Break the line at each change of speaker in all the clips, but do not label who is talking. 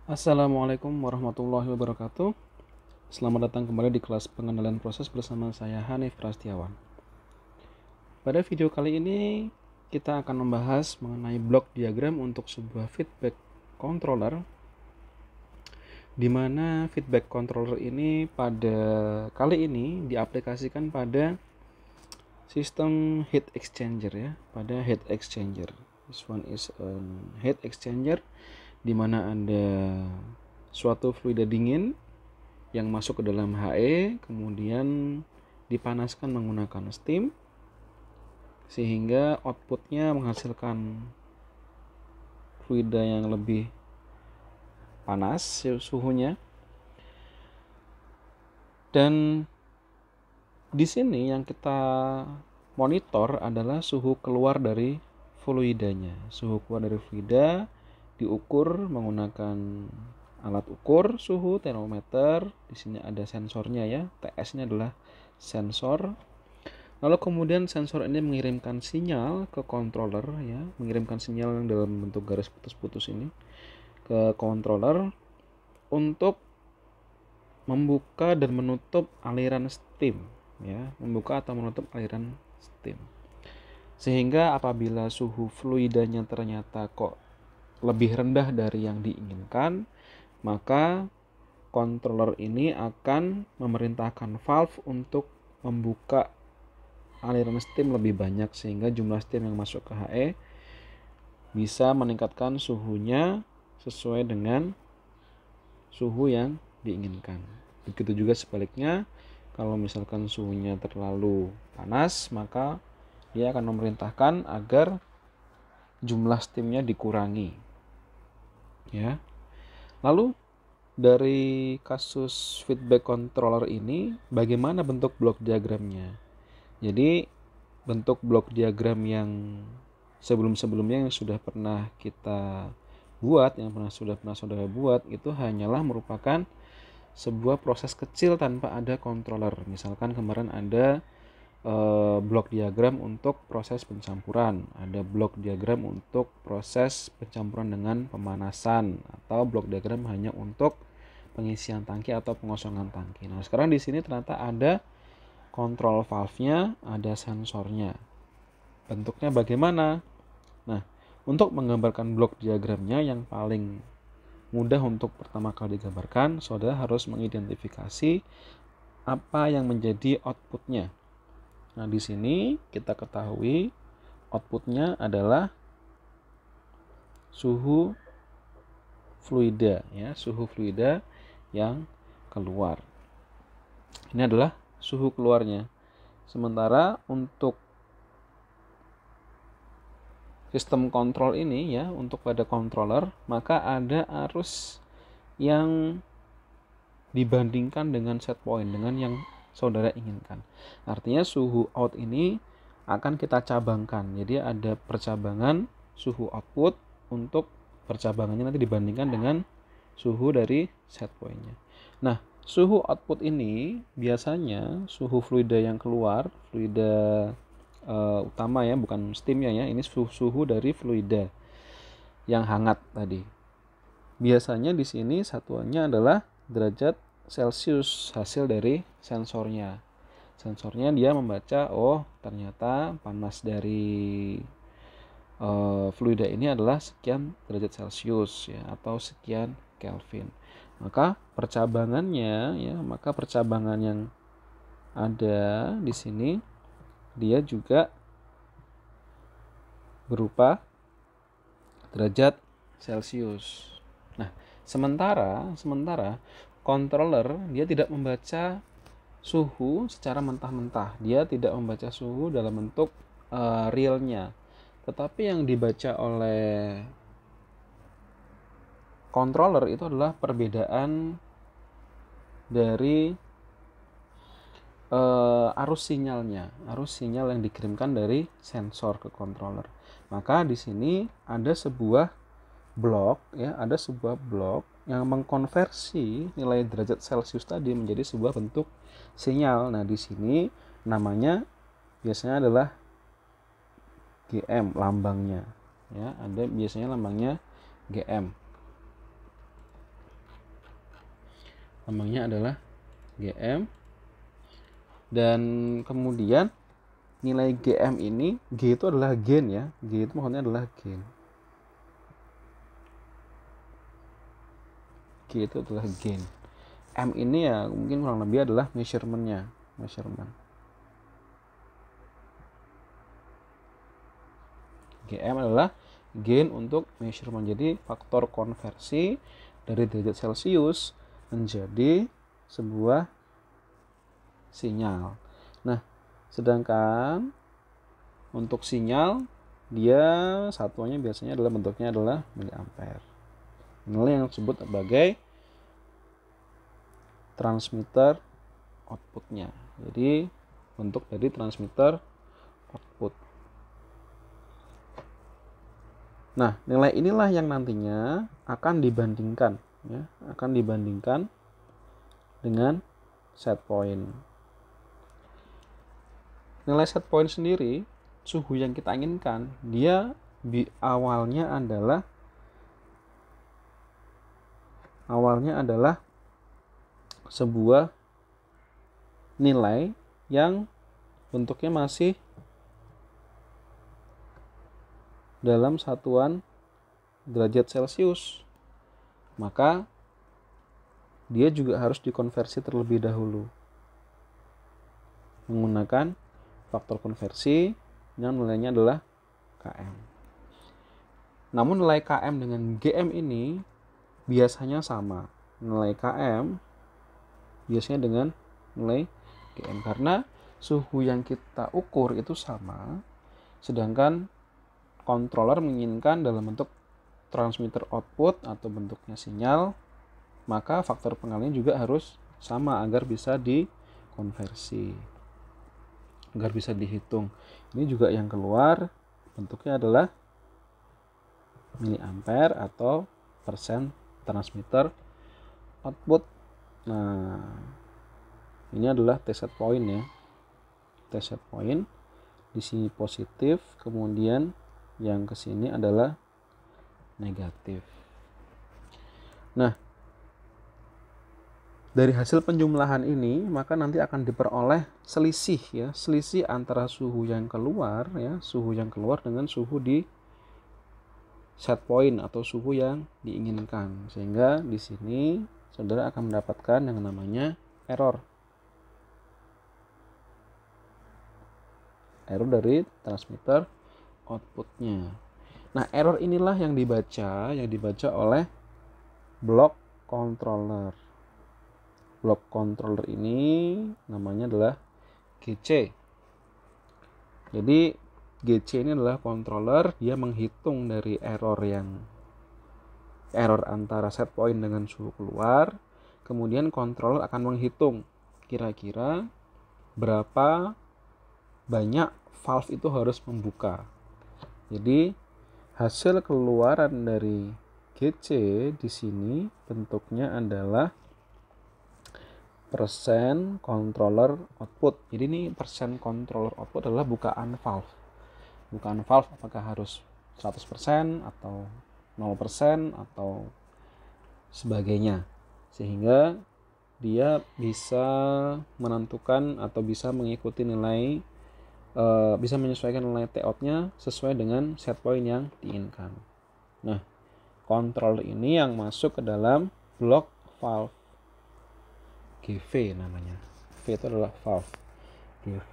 Assalamualaikum warahmatullahi wabarakatuh. Selamat datang kembali di kelas pengenalan proses bersama saya Hanif Prastiawan. Pada video kali ini kita akan membahas mengenai blok diagram untuk sebuah feedback controller, di mana feedback controller ini pada kali ini diaplikasikan pada sistem heat exchanger ya, pada heat exchanger. This one is a heat exchanger di mana ada suatu fluida dingin yang masuk ke dalam HE, kemudian dipanaskan menggunakan steam, sehingga outputnya menghasilkan fluida yang lebih panas suhunya. Dan di sini yang kita monitor adalah suhu keluar dari fluidanya. Suhu keluar dari fluida diukur menggunakan alat ukur suhu termometer. Di sini ada sensornya ya. TS-nya adalah sensor. Lalu kemudian sensor ini mengirimkan sinyal ke controller ya, mengirimkan sinyal yang dalam bentuk garis putus-putus ini ke controller untuk membuka dan menutup aliran steam ya, membuka atau menutup aliran steam. Sehingga apabila suhu fluidanya ternyata kok lebih rendah dari yang diinginkan, maka controller ini akan memerintahkan valve untuk membuka aliran steam lebih banyak, sehingga jumlah steam yang masuk ke HE bisa meningkatkan suhunya sesuai dengan suhu yang diinginkan. Begitu juga sebaliknya, kalau misalkan suhunya terlalu panas, maka dia akan memerintahkan agar jumlah steamnya dikurangi ya. Lalu dari kasus feedback controller ini, bagaimana bentuk blok diagramnya? Jadi bentuk blok diagram yang sebelum-sebelumnya yang sudah pernah kita buat, yang sudah pernah saudara buat, itu hanyalah merupakan sebuah proses kecil tanpa ada controller. Misalkan kemarin ada blok diagram untuk proses pencampuran, ada blok diagram untuk proses pencampuran dengan pemanasan, atau blok diagram hanya untuk pengisian tangki atau pengosongan tangki. Nah, sekarang di sini ternyata ada kontrol valve-nya, ada sensornya. Bentuknya bagaimana? Nah, untuk menggambarkan blok diagramnya yang paling mudah untuk pertama kali digambarkan, saudara harus mengidentifikasi apa yang menjadi outputnya. Nah, di sini kita ketahui outputnya adalah suhu fluida ya, suhu fluida yang keluar. Ini adalah suhu keluarnya. Sementara untuk sistem kontrol ini ya, untuk pada controller, maka ada arus yang dibandingkan dengan set point, dengan yang saudara inginkan. Artinya suhu out ini akan kita cabangkan. Jadi ada percabangan suhu output, untuk percabangannya nanti dibandingkan dengan suhu dari set pointnya. Nah, suhu output ini biasanya suhu fluida yang keluar, fluida utama ya, bukan steamnya ya. Ini suhu dari fluida yang hangat tadi. Biasanya di sini satuannya adalah derajat Celcius, hasil dari sensornya. Sensornya dia membaca, oh ternyata panas dari fluida ini adalah sekian derajat Celcius ya, atau sekian Kelvin. Maka percabangannya ya, maka percabangan yang ada di sini dia juga berupa derajat Celcius. Nah, sementara controller dia tidak membaca suhu secara mentah-mentah. Dia tidak membaca suhu dalam bentuk realnya. Tetapi yang dibaca oleh controller itu adalah perbedaan dari arus sinyalnya, arus sinyal yang dikirimkan dari sensor ke controller. Maka di sini ada sebuah blok ya, ada sebuah blok yang mengkonversi nilai derajat Celcius tadi menjadi sebuah bentuk sinyal. Nah, di sini namanya biasanya adalah GM lambangnya ya, ada biasanya lambangnya GM. lambangnya adalah GM. Dan kemudian nilai GM ini, G itu adalah gain ya, G itu maksudnya adalah gain, G itu adalah gain. M ini ya mungkin kurang lebih adalah measurement. GM adalah gain untuk measurement. Jadi faktor konversi dari derajat Celcius menjadi sebuah sinyal. Nah, sedangkan untuk sinyal dia satuannya biasanya adalah bentuknya adalah miliampere. Nilai yang disebut sebagai transmitter outputnya. Jadi bentuk dari transmitter output. Nah, nilai inilah yang nantinya akan dibandingkan dengan set point. Nilai set point sendiri, suhu yang kita inginkan, dia awalnya adalah sebuah nilai yang bentuknya masih dalam satuan derajat Celcius. Maka dia juga harus dikonversi terlebih dahulu menggunakan faktor konversi yang nilainya adalah Km. Namun nilai Km dengan GM ini biasanya sama. Nilai Km biasanya dengan nilai GM karena suhu yang kita ukur itu sama, sedangkan controller menginginkan dalam bentuk transmitter output atau bentuknya sinyal, maka faktor pengalihan juga harus sama agar bisa dikonversi, agar bisa dihitung. Ini juga yang keluar bentuknya adalah miliampere atau persen transmitter output. Nah, ini adalah T set point ya. T set point di sini positif, kemudian yang ke sini adalah negatif. Nah, dari hasil penjumlahan ini maka nanti akan diperoleh selisih antara suhu yang keluar dengan suhu di set point atau suhu yang diinginkan, sehingga di sini saudara akan mendapatkan yang namanya error dari transmitter outputnya. Nah, error inilah yang dibaca oleh block controller. Block controller ini namanya adalah GC. Jadi GC ini adalah controller, dia menghitung dari error antara set point dengan suhu keluar. Kemudian controller akan menghitung kira-kira berapa banyak valve itu harus membuka. Jadi hasil keluaran dari GC di sini bentuknya adalah persen controller output. Jadi ini persen controller output adalah bukaan valve. Bukaan valve apakah harus 100% atau 0% atau sebagainya. Sehingga dia bisa menentukan atau bisa mengikuti nilai, bisa menyesuaikan nilai T-out-nya sesuai dengan set point yang diinginkan. Nah, controller ini yang masuk ke dalam block valve. GV namanya. V itu adalah valve. GV.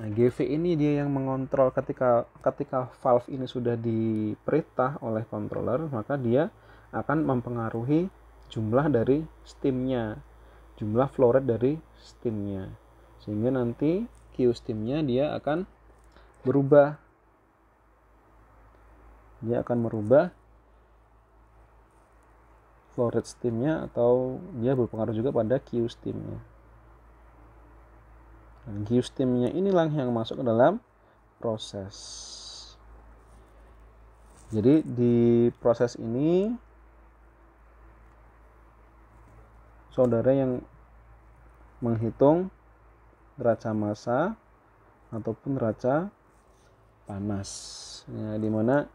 Nah, GV ini dia yang mengontrol ketika valve ini sudah diperintah oleh controller, maka dia akan mempengaruhi jumlah dari steamnya, jumlah flow rate dari steamnya, sehingga nanti Q steamnya dia akan berubah. Dia akan merubah flow rate steamnya, atau dia berpengaruh juga pada Q steamnya. Dan Q steamnya inilah yang masuk ke dalam proses. Jadi di proses ini saudara yang menghitung neraca massa ataupun neraca panas, ya, dimana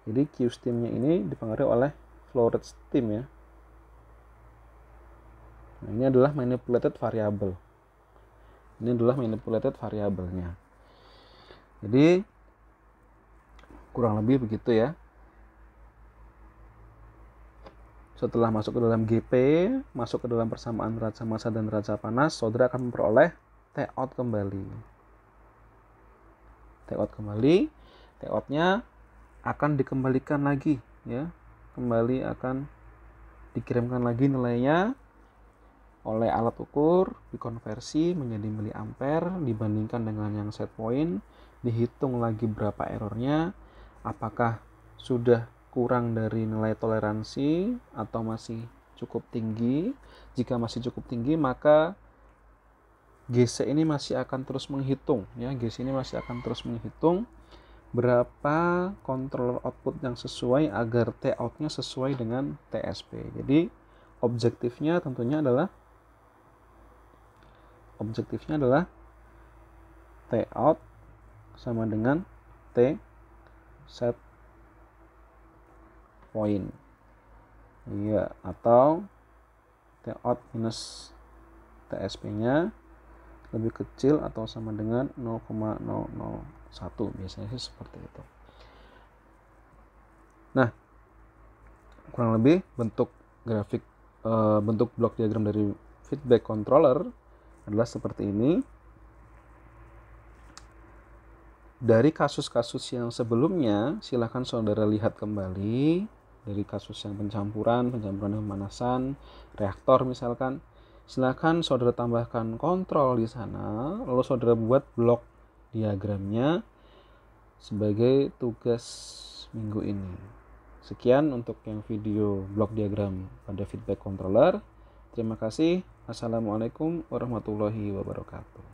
jadi Q steamnya ini dipengaruhi oleh flow rate steam ya. Nah, ini adalah manipulated variable. Ini adalah manipulated variabelnya. Jadi kurang lebih begitu ya. Setelah masuk ke dalam GP, masuk ke dalam persamaan derajat massa dan derajat panas, saudara akan memperoleh T-out kembali. T-out kembali, T-out-nya akan dikembalikan lagi ya. Kembali akan dikirimkan lagi nilainya oleh alat ukur, dikonversi menjadi miliampere, dibandingkan dengan yang set point, dihitung lagi berapa errornya, apakah sudah kurang dari nilai toleransi atau masih cukup tinggi. Jika masih cukup tinggi, maka GC ini masih akan terus menghitung ya. GC ini masih akan terus menghitung berapa controller output yang sesuai agar T out-nya sesuai dengan TSP. Jadi objektifnya adalah T out sama dengan T set point. Iya, atau T out minus TSP-nya lebih kecil atau sama dengan 0,001. Biasanya sih seperti itu. Nah, kurang lebih bentuk blok diagram dari feedback controller adalah seperti ini. Dari kasus-kasus yang sebelumnya, silahkan saudara lihat kembali. Dari kasus yang pencampuran pemanasan, reaktor misalkan. Silahkan saudara tambahkan kontrol di sana, lalu saudara buat blok diagramnya sebagai tugas minggu ini. Sekian untuk yang video blok diagram pada feedback controller. Terima kasih. Assalamualaikum warahmatullahi wabarakatuh.